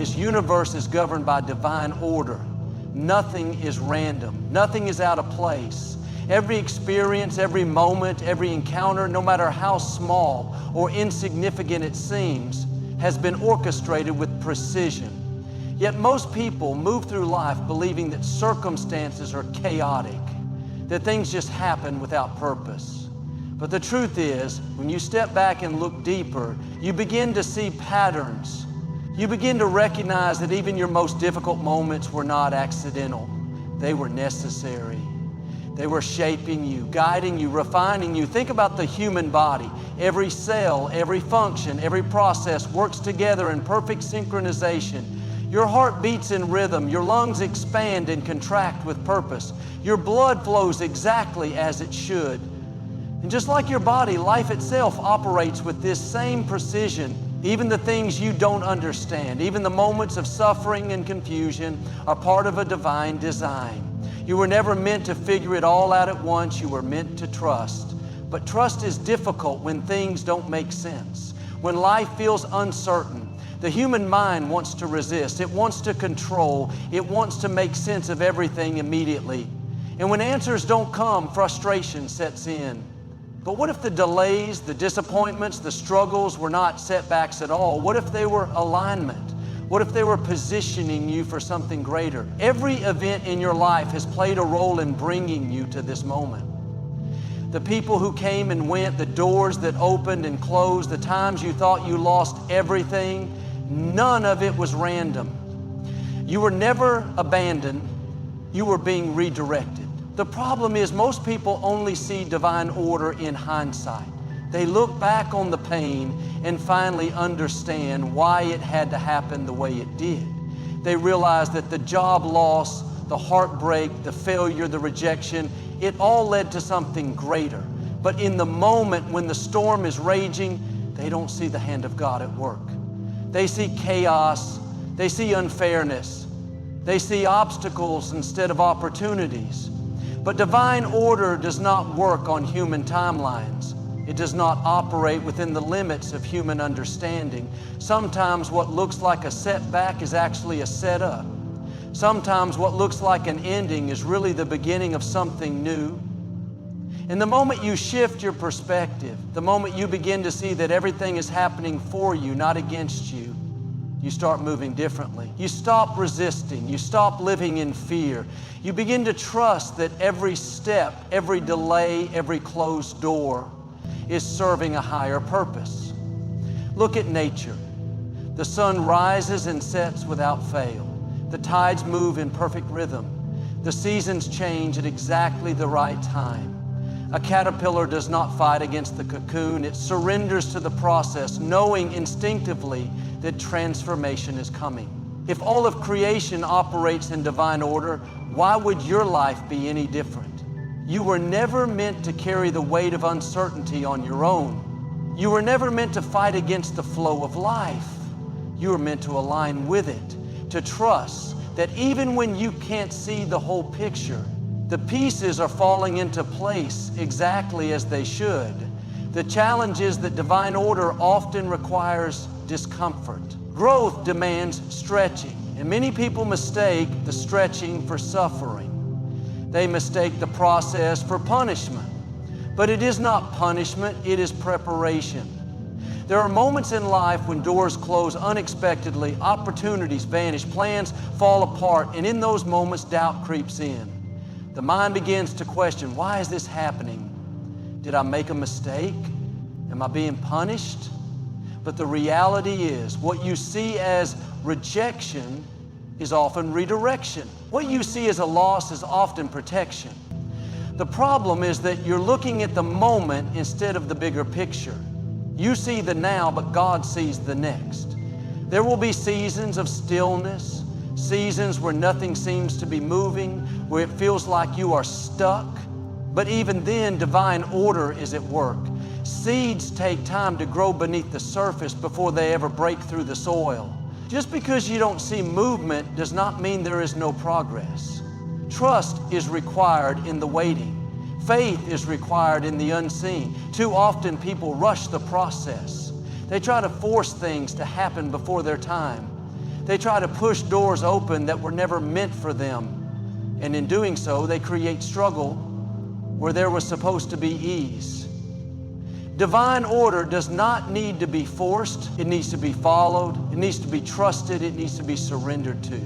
This universe is governed by divine order. Nothing is random. Nothing is out of place. Every experience, every moment, every encounter, no matter how small or insignificant it seems, has been orchestrated with precision. Yet most people move through life believing that circumstances are chaotic, that things just happen without purpose. But the truth is, when you step back and look deeper, you begin to see patterns. You begin to recognize that even your most difficult moments were not accidental. They were necessary. They were shaping you, guiding you, refining you. Think about the human body. Every cell, every function, every process works together in perfect synchronization. Your heart beats in rhythm. Your lungs expand and contract with purpose. Your blood flows exactly as it should. And just like your body, life itself operates with this same precision. Even the things you don't understand, even the moments of suffering and confusion are part of a divine design. You were never meant to figure it all out at once. You were meant to trust. But trust is difficult when things don't make sense, when life feels uncertain. The human mind wants to resist. It wants to control. It wants to make sense of everything immediately. And when answers don't come, frustration sets in. But what if the delays, the disappointments, the struggles were not setbacks at all? What if they were alignment? What if they were positioning you for something greater? Every event in your life has played a role in bringing you to this moment. The people who came and went, the doors that opened and closed, the times you thought you lost everything, none of it was random. You were never abandoned. You were being redirected. The problem is most people only see divine order in hindsight. They look back on the pain and finally understand why it had to happen the way it did. They realize that the job loss, the heartbreak, the failure, the rejection, it all led to something greater. But in the moment when the storm is raging, they don't see the hand of God at work. They see chaos, they see unfairness, they see obstacles instead of opportunities. But divine order does not work on human timelines. It does not operate within the limits of human understanding. Sometimes what looks like a setback is actually a setup. Sometimes what looks like an ending is really the beginning of something new. And the moment you shift your perspective, the moment you begin to see that everything is happening for you, not against you, you start moving differently. You stop resisting. You stop living in fear. You begin to trust that every step, every delay, every closed door is serving a higher purpose. Look at nature. The sun rises and sets without fail. The tides move in perfect rhythm. The seasons change at exactly the right time. A caterpillar does not fight against the cocoon. It surrenders to the process, knowing instinctively that transformation is coming. If all of creation operates in divine order, why would your life be any different? You were never meant to carry the weight of uncertainty on your own. You were never meant to fight against the flow of life. You were meant to align with it, to trust that even when you can't see the whole picture, the pieces are falling into place exactly as they should. The challenge is that divine order often requires discomfort. Growth demands stretching, and many people mistake the stretching for suffering. They mistake the process for punishment. But it is not punishment, it is preparation. There are moments in life when doors close unexpectedly, opportunities vanish, plans fall apart, and in those moments, doubt creeps in. The mind begins to question, why is this happening? Did I make a mistake? Am I being punished? But the reality is, what you see as rejection is often redirection. What you see as a loss is often protection. The problem is that you're looking at the moment instead of the bigger picture. You see the now, but God sees the next. There will be seasons of stillness, seasons where nothing seems to be moving, where it feels like you are stuck. But even then, divine order is at work. Seeds take time to grow beneath the surface before they ever break through the soil. Just because you don't see movement does not mean there is no progress. Trust is required in the waiting. Faith is required in the unseen. Too often people rush the process. They try to force things to happen before their time. They try to push doors open that were never meant for them. And in doing so, they create struggle where there was supposed to be ease. Divine order does not need to be forced. It needs to be followed. It needs to be trusted. It needs to be surrendered to.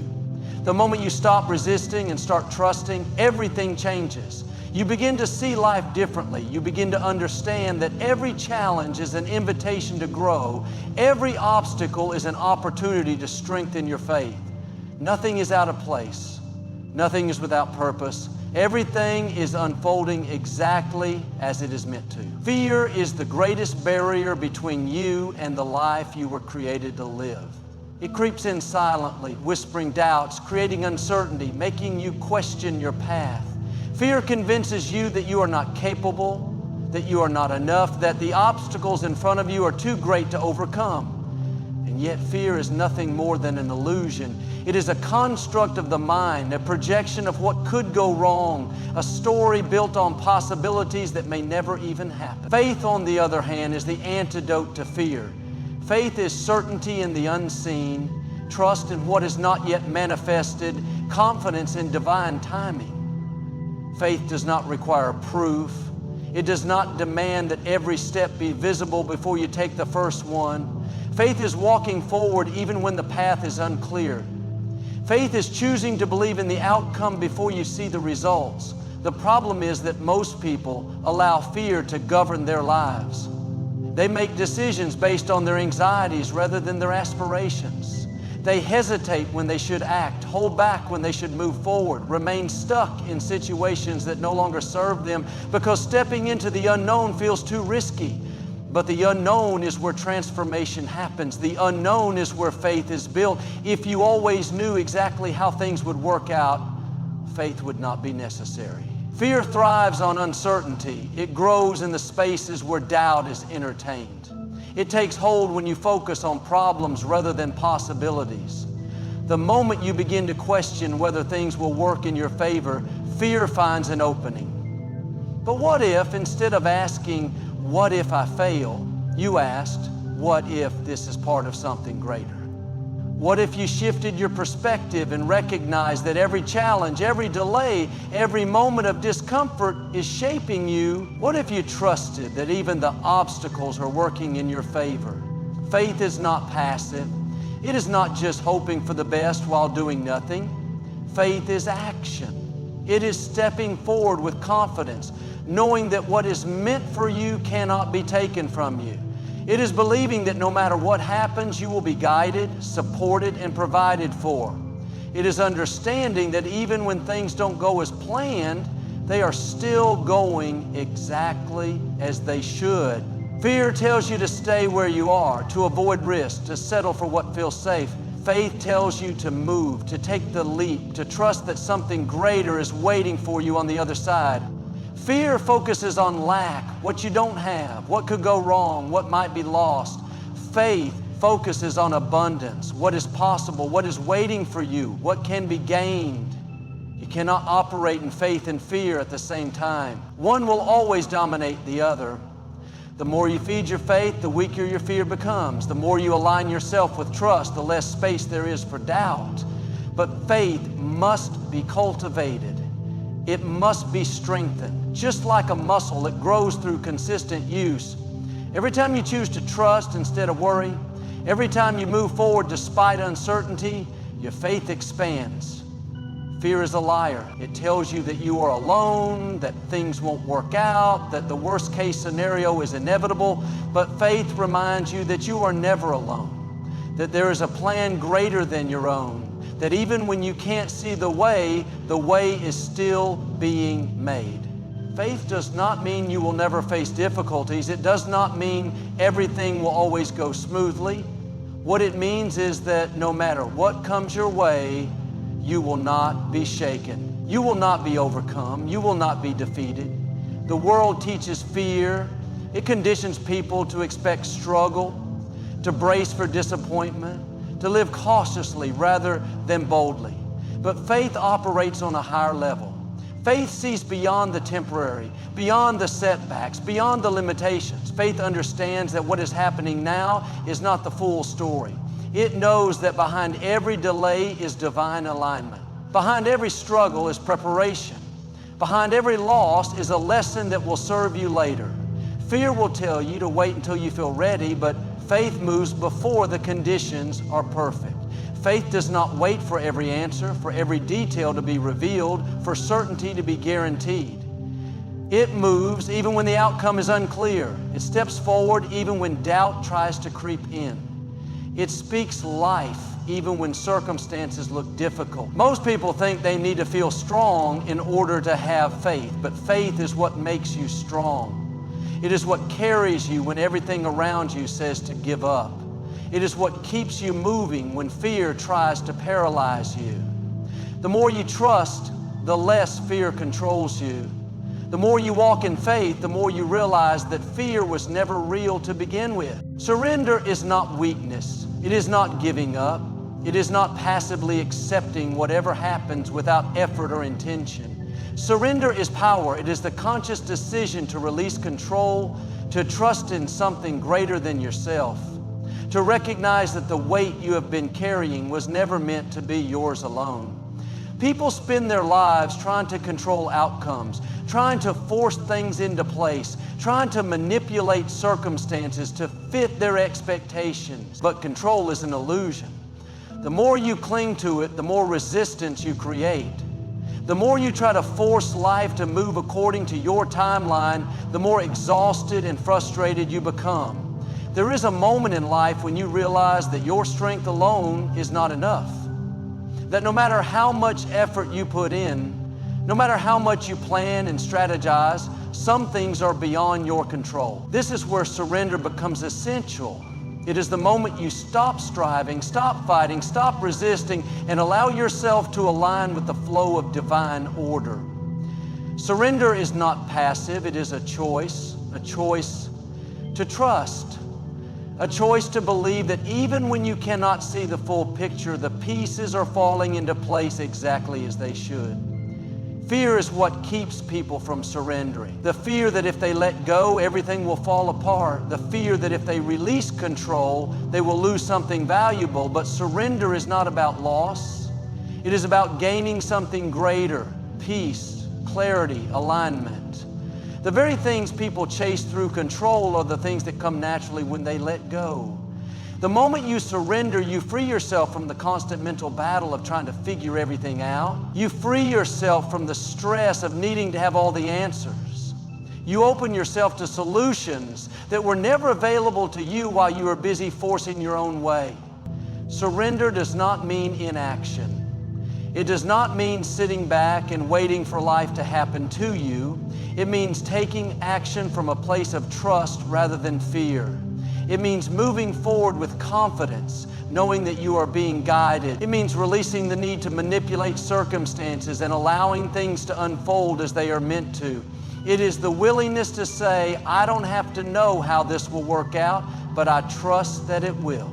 The moment you stop resisting and start trusting, everything changes. You begin to see life differently. You begin to understand that every challenge is an invitation to grow. Every obstacle is an opportunity to strengthen your faith. Nothing is out of place. Nothing is without purpose. Everything is unfolding exactly as it is meant to. Fear is the greatest barrier between you and the life you were created to live. It creeps in silently, whispering doubts, creating uncertainty, making you question your path. Fear convinces you that you are not capable, that you are not enough, that the obstacles in front of you are too great to overcome. And yet fear is nothing more than an illusion. It is a construct of the mind, a projection of what could go wrong, a story built on possibilities that may never even happen. Faith, on the other hand, is the antidote to fear. Faith is certainty in the unseen, trust in what is not yet manifested, confidence in divine timing. Faith does not require proof. It does not demand that every step be visible before you take the first one. Faith is walking forward even when the path is unclear. Faith is choosing to believe in the outcome before you see the results. The problem is that most people allow fear to govern their lives. They make decisions based on their anxieties rather than their aspirations. They hesitate when they should act, hold back when they should move forward, remain stuck in situations that no longer serve them because stepping into the unknown feels too risky. But the unknown is where transformation happens. The unknown is where faith is built. If you always knew exactly how things would work out, faith would not be necessary. Fear thrives on uncertainty. It grows in the spaces where doubt is entertained. It takes hold when you focus on problems rather than possibilities. The moment you begin to question whether things will work in your favor, fear finds an opening. But what if, instead of asking, "What if I fail?" you asked, "What if this is part of something greater?" What if you shifted your perspective and recognized that every challenge, every delay, every moment of discomfort is shaping you? What if you trusted that even the obstacles are working in your favor? Faith is not passive. It is not just hoping for the best while doing nothing. Faith is action. It is stepping forward with confidence, knowing that what is meant for you cannot be taken from you. It is believing that no matter what happens, you will be guided, supported, and provided for. It is understanding that even when things don't go as planned, they are still going exactly as they should. Fear tells you to stay where you are, to avoid risk, to settle for what feels safe. Faith tells you to move, to take the leap, to trust that something greater is waiting for you on the other side. Fear focuses on lack, what you don't have, what could go wrong, what might be lost. Faith focuses on abundance, what is possible, what is waiting for you, what can be gained. You cannot operate in faith and fear at the same time. One will always dominate the other. The more you feed your faith, the weaker your fear becomes. The more you align yourself with trust, the less space there is for doubt. But faith must be cultivated. It must be strengthened. Just like a muscle, it grows through consistent use. Every time you choose to trust instead of worry, every time you move forward despite uncertainty, your faith expands. Fear is a liar. It tells you that you are alone, that things won't work out, that the worst case scenario is inevitable. But faith reminds you that you are never alone, that there is a plan greater than your own, that even when you can't see the way is still being made. Faith does not mean you will never face difficulties. It does not mean everything will always go smoothly. What it means is that no matter what comes your way, you will not be shaken. You will not be overcome. You will not be defeated. The world teaches fear. It conditions people to expect struggle, to brace for disappointment, to live cautiously rather than boldly. But faith operates on a higher level. Faith sees beyond the temporary, beyond the setbacks, beyond the limitations. Faith understands that what is happening now is not the full story. It knows that behind every delay is divine alignment. Behind every struggle is preparation. Behind every loss is a lesson that will serve you later. Fear will tell you to wait until you feel ready, but faith moves before the conditions are perfect. Faith does not wait for every answer, for every detail to be revealed, for certainty to be guaranteed. It moves even when the outcome is unclear. It steps forward even when doubt tries to creep in. It speaks life even when circumstances look difficult. Most people think they need to feel strong in order to have faith, but faith is what makes you strong. It is what carries you when everything around you says to give up. It is what keeps you moving when fear tries to paralyze you. The more you trust, the less fear controls you. The more you walk in faith, the more you realize that fear was never real to begin with. Surrender is not weakness. It is not giving up. It is not passively accepting whatever happens without effort or intention. Surrender is power. It is the conscious decision to release control, to trust in something greater than yourself, to recognize that the weight you have been carrying was never meant to be yours alone. People spend their lives trying to control outcomes, trying to force things into place, trying to manipulate circumstances to fit their expectations. But control is an illusion. The more you cling to it, the more resistance you create. The more you try to force life to move according to your timeline, the more exhausted and frustrated you become. There is a moment in life when you realize that your strength alone is not enough. That no matter how much effort you put in, no matter how much you plan and strategize, some things are beyond your control. This is where surrender becomes essential. It is the moment you stop striving, stop fighting, stop resisting, and allow yourself to align with the flow of divine order. Surrender is not passive, it is a choice to trust. A choice to believe that even when you cannot see the full picture, the pieces are falling into place exactly as they should. Fear is what keeps people from surrendering. The fear that if they let go, everything will fall apart. The fear that if they release control, they will lose something valuable. But surrender is not about loss. It is about gaining something greater: peace, clarity, alignment. The very things people chase through control are the things that come naturally when they let go. The moment you surrender, you free yourself from the constant mental battle of trying to figure everything out. You free yourself from the stress of needing to have all the answers. You open yourself to solutions that were never available to you while you were busy forcing your own way. Surrender does not mean inaction. It does not mean sitting back and waiting for life to happen to you. It means taking action from a place of trust rather than fear. It means moving forward with confidence, knowing that you are being guided. It means releasing the need to manipulate circumstances and allowing things to unfold as they are meant to. It is the willingness to say, I don't have to know how this will work out, but I trust that it will.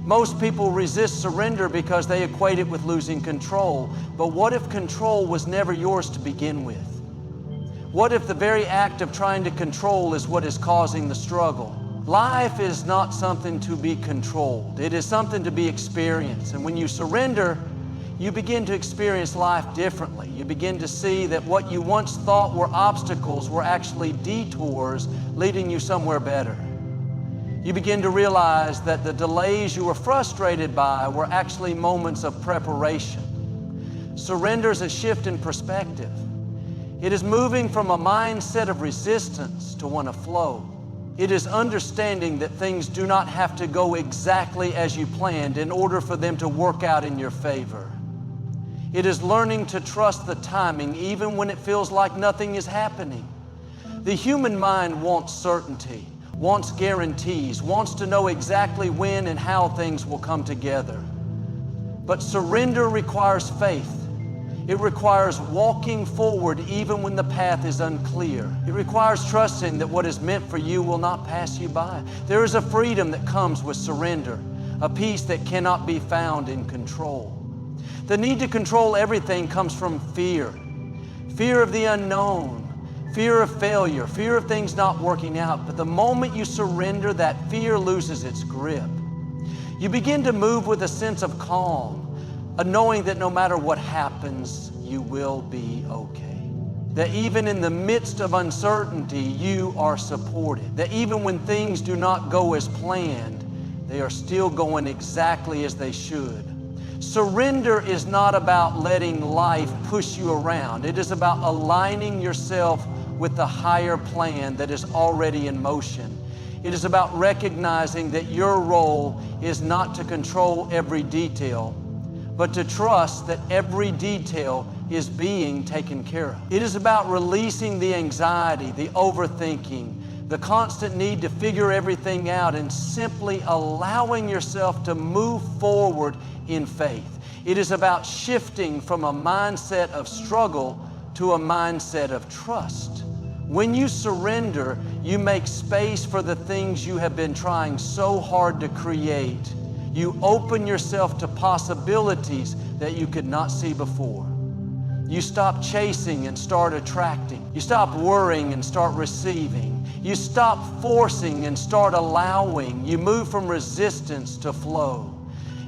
Most people resist surrender because they equate it with losing control. But what if control was never yours to begin with? What if the very act of trying to control is what is causing the struggle? Life is not something to be controlled. It is something to be experienced. And when you surrender, you begin to experience life differently. You begin to see that what you once thought were obstacles were actually detours leading you somewhere better. You begin to realize that the delays you were frustrated by were actually moments of preparation. Surrender is a shift in perspective. It is moving from a mindset of resistance to one of flow. It is understanding that things do not have to go exactly as you planned in order for them to work out in your favor. It is learning to trust the timing even when it feels like nothing is happening. The human mind wants certainty, wants guarantees, wants to know exactly when and how things will come together. But surrender requires faith. It requires walking forward even when the path is unclear. It requires trusting that what is meant for you will not pass you by. There is a freedom that comes with surrender, a peace that cannot be found in control. The need to control everything comes from fear. Fear of the unknown, fear of failure, fear of things not working out. But the moment you surrender, that fear loses its grip. You begin to move with a sense of calm, a knowing that no matter what happens, you will be okay. That even in the midst of uncertainty, you are supported. That even when things do not go as planned, they are still going exactly as they should. Surrender is not about letting life push you around. It is about aligning yourself with the higher plan that is already in motion. It is about recognizing that your role is not to control every detail, but to trust that every detail is being taken care of. It is about releasing the anxiety, the overthinking, the constant need to figure everything out, and simply allowing yourself to move forward in faith. It is about shifting from a mindset of struggle to a mindset of trust. When you surrender, you make space for the things you have been trying so hard to create. You open yourself to possibilities that you could not see before. You stop chasing and start attracting. You stop worrying and start receiving. You stop forcing and start allowing. You move from resistance to flow.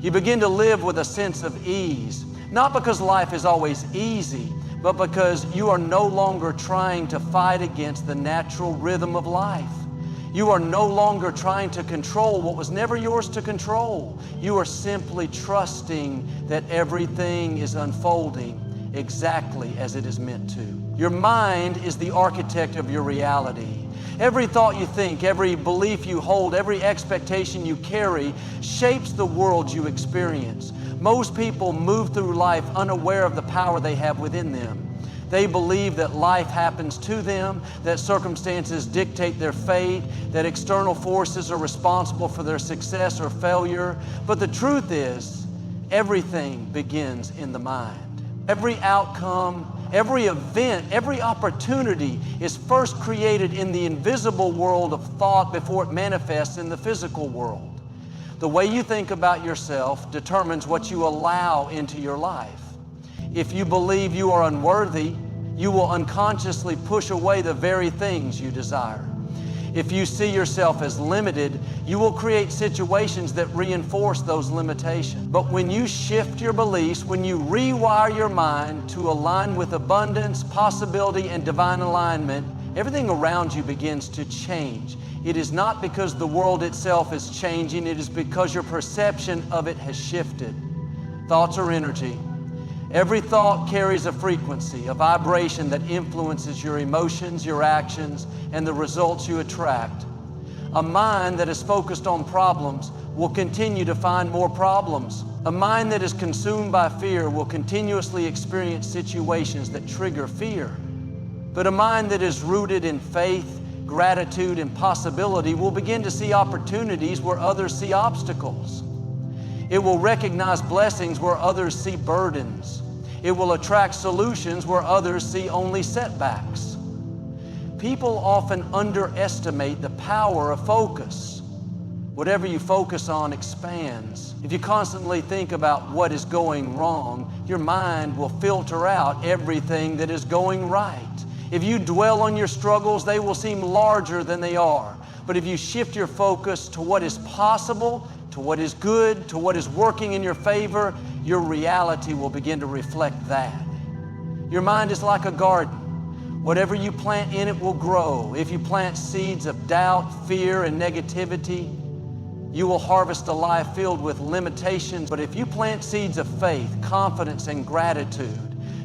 You begin to live with a sense of ease, not because life is always easy, but because you are no longer trying to fight against the natural rhythm of life. You are no longer trying to control what was never yours to control. You are simply trusting that everything is unfolding exactly as it is meant to. Your mind is the architect of your reality. Every thought you think, every belief you hold, every expectation you carry shapes the world you experience. Most people move through life unaware of the power they have within them. They believe that life happens to them, that circumstances dictate their fate, that external forces are responsible for their success or failure. But the truth is, everything begins in the mind. Every outcome, every event, every opportunity is first created in the invisible world of thought before it manifests in the physical world. The way you think about yourself determines what you allow into your life. If you believe you are unworthy, you will unconsciously push away the very things you desire. If you see yourself as limited, you will create situations that reinforce those limitations. But when you shift your beliefs, when you rewire your mind to align with abundance, possibility, and divine alignment, everything around you begins to change. It is not because the world itself is changing, it is because your perception of it has shifted. Thoughts are energy. Every thought carries a frequency, a vibration that influences your emotions, your actions, and the results you attract. A mind that is focused on problems will continue to find more problems. A mind that is consumed by fear will continuously experience situations that trigger fear. But a mind that is rooted in faith, gratitude, and possibility will begin to see opportunities where others see obstacles. It will recognize blessings where others see burdens. It will attract solutions where others see only setbacks. People often underestimate the power of focus. Whatever you focus on expands. If you constantly think about what is going wrong, your mind will filter out everything that is going right. If you dwell on your struggles, they will seem larger than they are. But if you shift your focus to what is possible, to what is good, to what is working in your favor, your reality will begin to reflect that. Your mind is like a garden. Whatever you plant in it will grow. If you plant seeds of doubt, fear, and negativity, you will harvest a life filled with limitations. But if you plant seeds of faith, confidence, and gratitude,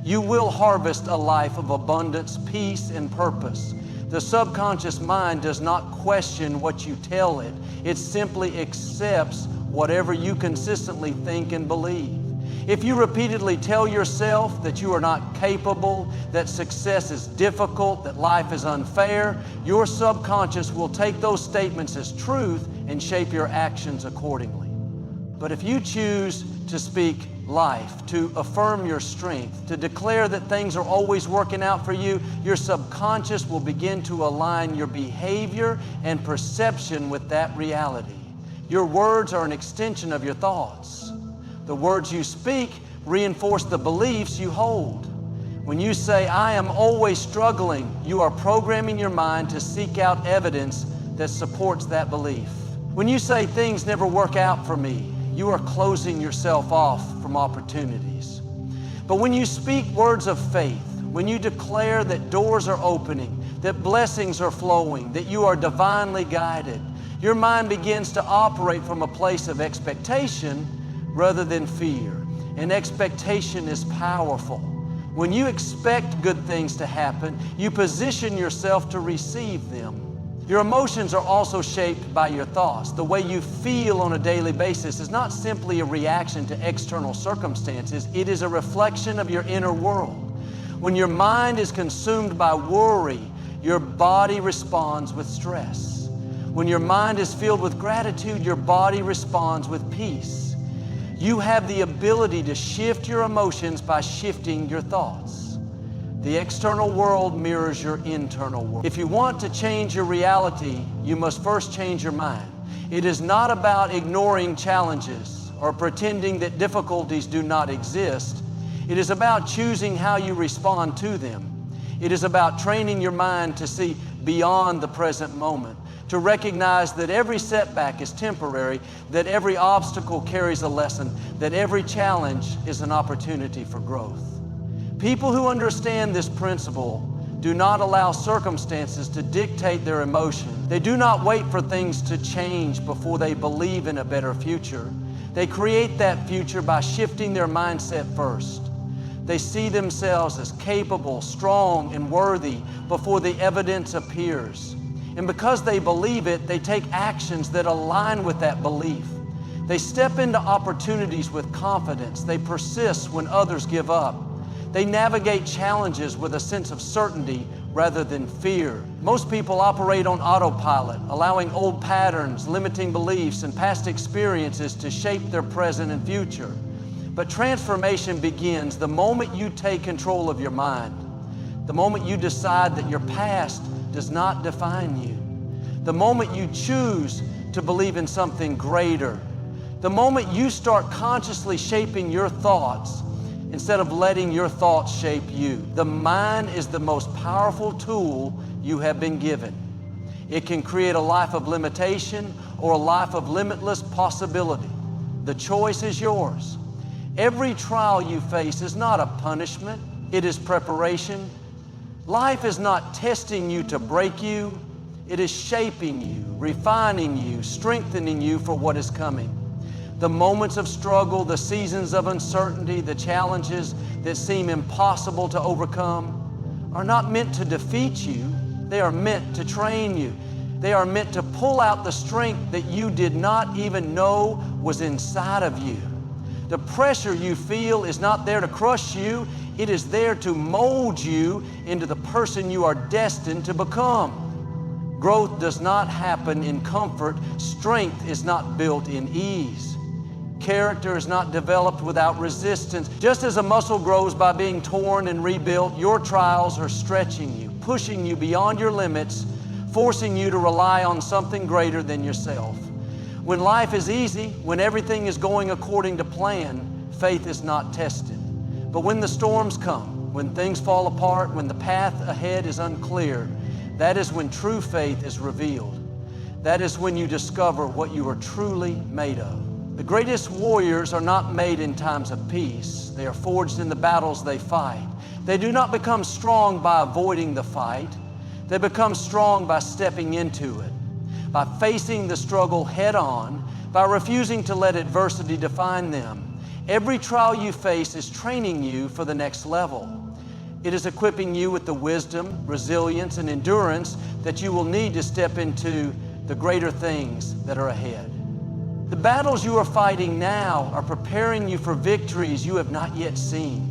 you will harvest a life of abundance, peace, and purpose. The subconscious mind does not question what you tell it. It simply accepts whatever you consistently think and believe. If you repeatedly tell yourself that you are not capable, that success is difficult, that life is unfair, your subconscious will take those statements as truth and shape your actions accordingly. But if you choose to speak life, to affirm your strength, to declare that things are always working out for you, your subconscious will begin to align your behavior and perception with that reality. Your words are an extension of your thoughts. The words you speak reinforce the beliefs you hold. When you say, "I am always struggling," you are programming your mind to seek out evidence that supports that belief. When you say, "Things never work out for me," you are closing yourself off from opportunities. But when you speak words of faith, when you declare that doors are opening, that blessings are flowing, that you are divinely guided, your mind begins to operate from a place of expectation rather than fear. And expectation is powerful. When you expect good things to happen, you position yourself to receive them. Your emotions are also shaped by your thoughts. The way you feel on a daily basis is not simply a reaction to external circumstances, it is a reflection of your inner world. When your mind is consumed by worry, your body responds with stress. When your mind is filled with gratitude, your body responds with peace. You have the ability to shift your emotions by shifting your thoughts. The external world mirrors your internal world. If you want to change your reality, you must first change your mind. It is not about ignoring challenges or pretending that difficulties do not exist. It is about choosing how you respond to them. It is about training your mind to see beyond the present moment, to recognize that every setback is temporary, that every obstacle carries a lesson, that every challenge is an opportunity for growth. People who understand this principle do not allow circumstances to dictate their emotion. They do not wait for things to change before they believe in a better future. They create that future by shifting their mindset first. They see themselves as capable, strong, and worthy before the evidence appears. And because they believe it, they take actions that align with that belief. They step into opportunities with confidence. They persist when others give up. They navigate challenges with a sense of certainty rather than fear. Most people operate on autopilot, allowing old patterns, limiting beliefs, and past experiences to shape their present and future. But transformation begins the moment you take control of your mind, the moment you decide that your past does not define you, the moment you choose to believe in something greater, the moment you start consciously shaping your thoughts instead of letting your thoughts shape you. The mind is the most powerful tool you have been given. It can create a life of limitation or a life of limitless possibility. The choice is yours. Every trial you face is not a punishment, it is preparation. Life is not testing you to break you, it is shaping you, refining you, strengthening you for what is coming. The moments of struggle, the seasons of uncertainty, the challenges that seem impossible to overcome are not meant to defeat you, they are meant to train you. They are meant to pull out the strength that you did not even know was inside of you. The pressure you feel is not there to crush you, it is there to mold you into the person you are destined to become. Growth does not happen in comfort. Strength is not built in ease. Character is not developed without resistance. Just as a muscle grows by being torn and rebuilt, your trials are stretching you, pushing you beyond your limits, forcing you to rely on something greater than yourself. When life is easy, when everything is going according to plan, faith is not tested. But when the storms come, when things fall apart, when the path ahead is unclear, that is when true faith is revealed. That is when you discover what you are truly made of. The greatest warriors are not made in times of peace. They are forged in the battles they fight. They do not become strong by avoiding the fight. They become strong by stepping into it, by facing the struggle head on, by refusing to let adversity define them. Every trial you face is training you for the next level. It is equipping you with the wisdom, resilience, and endurance that you will need to step into the greater things that are ahead. The battles you are fighting now are preparing you for victories you have not yet seen.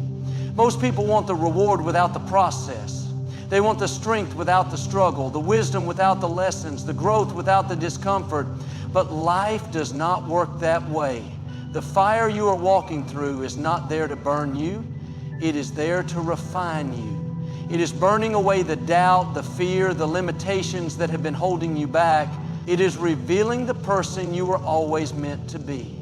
Most people want the reward without the process. They want the strength without the struggle, the wisdom without the lessons, the growth without the discomfort. But life does not work that way. The fire you are walking through is not there to burn you. It is there to refine you. It is burning away the doubt, the fear, the limitations that have been holding you back. It is revealing the person you were always meant to be.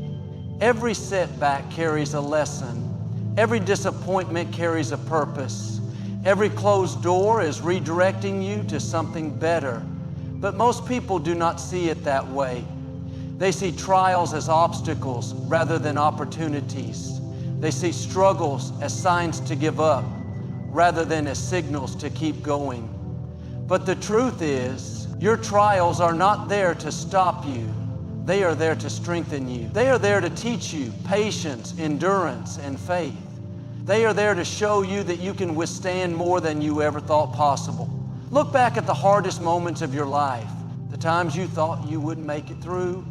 Every setback carries a lesson. Every disappointment carries a purpose. Every closed door is redirecting you to something better. But most people do not see it that way. They see trials as obstacles rather than opportunities. They see struggles as signs to give up rather than as signals to keep going. But the truth is, your trials are not there to stop you. They are there to strengthen you. They are there to teach you patience, endurance, and faith. They are there to show you that you can withstand more than you ever thought possible. Look back at the hardest moments of your life, the times you thought you wouldn't make it through,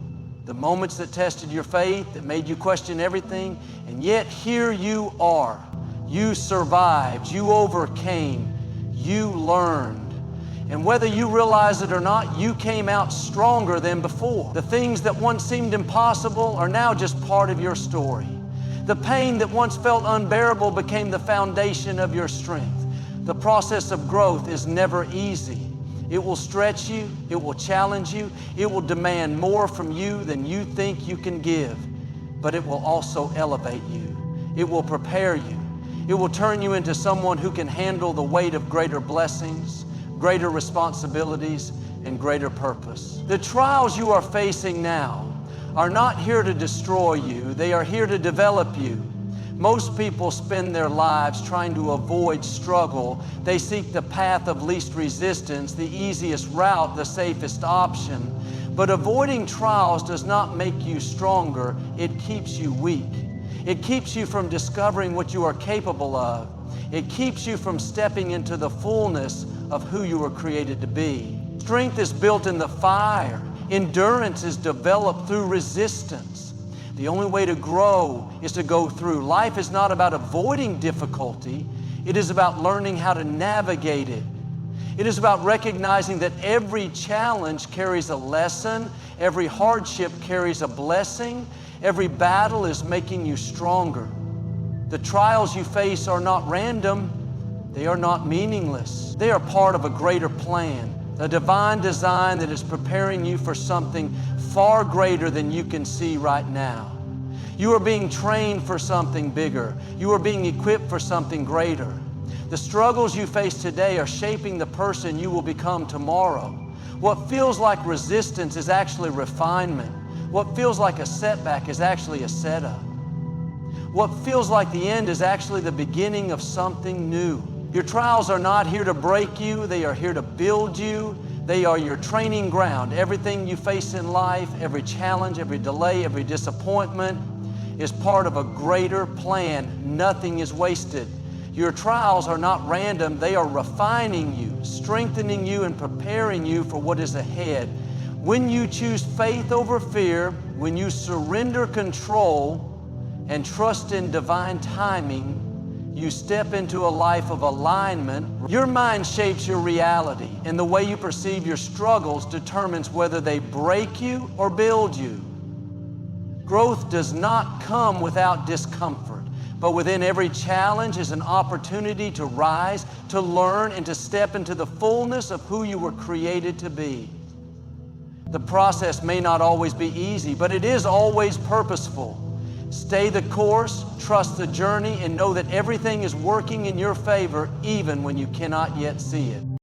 the moments that tested your faith, that made you question everything, and yet here you are. You survived, you overcame, you learned. And whether you realize it or not, you came out stronger than before. The things that once seemed impossible are now just part of your story. The pain that once felt unbearable became the foundation of your strength. The process of growth is never easy. It will stretch you, it will challenge you, it will demand more from you than you think you can give, but it will also elevate you. It will prepare you. It will turn you into someone who can handle the weight of greater blessings, greater responsibilities, and greater purpose. The trials you are facing now are not here to destroy you, they are here to develop you. Most people spend their lives trying to avoid struggle. They seek the path of least resistance, the easiest route, the safest option. But avoiding trials does not make you stronger, it keeps you weak. It keeps you from discovering what you are capable of. It keeps you from stepping into the fullness of who you were created to be. Strength is built in the fire. Endurance is developed through resistance. The only way to grow is to go through. Life is not about avoiding difficulty. It is about learning how to navigate it. It is about recognizing that every challenge carries a lesson, every hardship carries a blessing, every battle is making you stronger. The trials you face are not random, they are not meaningless. They are part of a greater plan, a divine design that is preparing you for something far greater than you can see right now. You are being trained for something bigger. You are being equipped for something greater. The struggles you face today are shaping the person you will become tomorrow. What feels like resistance is actually refinement. What feels like a setback is actually a setup. What feels like the end is actually the beginning of something new. Your trials are not here to break you, they are here to build you. They are your training ground. Everything you face in life, every challenge, every delay, every disappointment is part of a greater plan. Nothing is wasted. Your trials are not random. They are refining you, strengthening you, and preparing you for what is ahead. When you choose faith over fear, when you surrender control and trust in divine timing, you step into a life of alignment. Your mind shapes your reality, and the way you perceive your struggles determines whether they break you or build you. Growth does not come without discomfort, but within every challenge is an opportunity to rise, to learn, and to step into the fullness of who you were created to be. The process may not always be easy, but it is always purposeful. Stay the course, trust the journey, and know that everything is working in your favor even when you cannot yet see it.